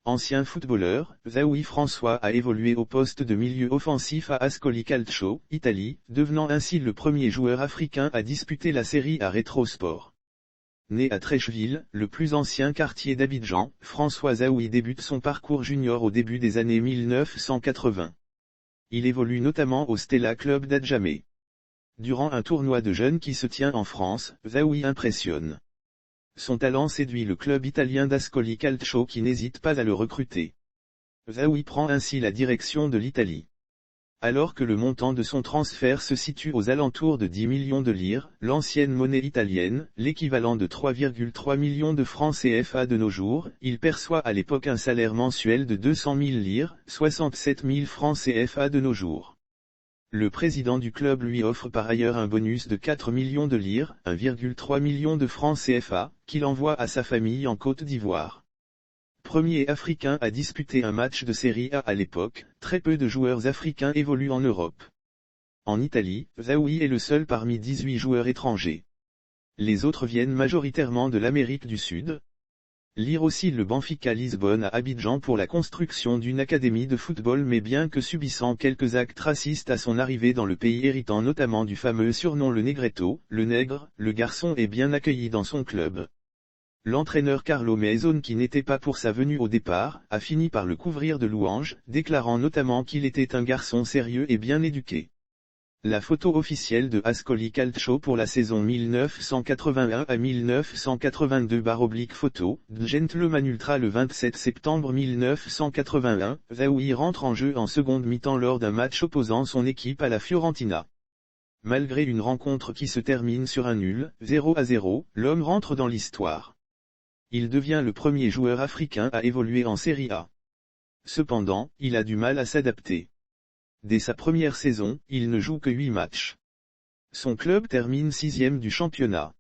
Ancien footballeur, Zaoui François a évolué au poste de milieu offensif à Ascoli Calcio, Italie, devenant ainsi le premier joueur africain à disputer la Serie A Rétrosport. Né à Treichville, le plus ancien quartier d'Abidjan, François Zaoui débute son parcours junior au début des années 1980. Il évolue notamment au Stella Club d'Adjamé. Durant un tournoi de jeunes qui se tient en France, Zaoui impressionne. Son talent séduit le club italien d'Ascoli Calcio qui n'hésite pas à le recruter. Zaoui prend ainsi la direction de l'Italie. Alors que le montant de son transfert se situe aux alentours de 10 millions de lire, l'ancienne monnaie italienne, l'équivalent de 3,3 millions de francs CFA de nos jours, il perçoit à l'époque un salaire mensuel de 200 000 lire, 67 000 francs CFA de nos jours. Le président du club lui offre par ailleurs un bonus de 4 millions de lire, 1,3 million de francs CFA, qu'il envoie à sa famille en Côte d'Ivoire. Premier Africain à disputer un match de Serie A à l'époque, très peu de joueurs africains évoluent en Europe. En Italie, Zaoui est le seul parmi 18 joueurs étrangers. Les autres viennent majoritairement de l'Amérique du Sud. Lire aussi le Benfica Lisbonne à Abidjan pour la construction d'une académie de football, mais bien que subissant quelques actes racistes à son arrivée dans le pays, héritant notamment du fameux surnom le Negretto, le nègre, le garçon est bien accueilli dans son club. L'entraîneur Carlo Maison, qui n'était pas pour sa venue au départ, a fini par le couvrir de louanges, déclarant notamment qu'il était un garçon sérieux et bien éduqué. La photo officielle de Ascoli Calcio pour la saison 1981 à 1982/photo, Gentleman Ultra le 27 septembre 1981, Zaoui rentre en jeu en seconde mi-temps lors d'un match opposant son équipe à la Fiorentina. Malgré une rencontre qui se termine sur un nul, 0-0, l'homme rentre dans l'histoire. Il devient le premier joueur africain à évoluer en Serie A. Cependant, il a du mal à s'adapter. Dès sa première saison, il ne joue que 8 matchs. Son club termine 6e du championnat.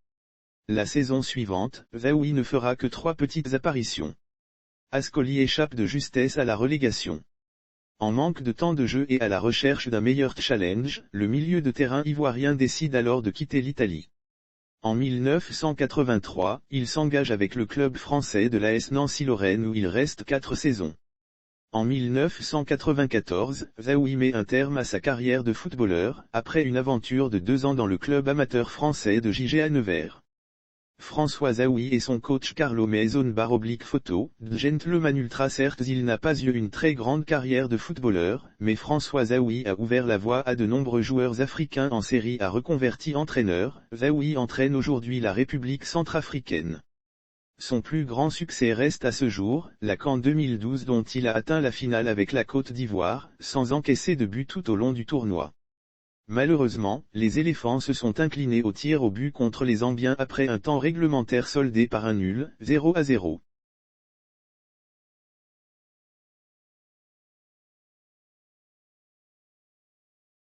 La saison suivante, Zaoui ne fera que 3 petites apparitions. Ascoli échappe de justesse à la relégation. En manque de temps de jeu et à la recherche d'un meilleur challenge, le milieu de terrain ivoirien décide alors de quitter l'Italie. En 1983, il s'engage avec le club français de l'AS Nancy-Lorraine où il reste 4 saisons. En 1994, Zaoui met un terme à sa carrière de footballeur, après une aventure de 2 ans dans le club amateur français de JGA Nevers. François Zaoui et son coach Carlo Maison/photo, Gentleman Ultra. Certes, il n'a pas eu une très grande carrière de footballeur, mais François Zaoui a ouvert la voie à de nombreux joueurs africains en Serie A reconvertis entraîneurs. Zaoui entraîne aujourd'hui la République centrafricaine. Son plus grand succès reste à ce jour, la CAN 2012 dont il a atteint la finale avec la Côte d'Ivoire, sans encaisser de but tout au long du tournoi. Malheureusement, les éléphants se sont inclinés au tir au but contre les Zambiens après un temps réglementaire soldé par un nul, 0-0.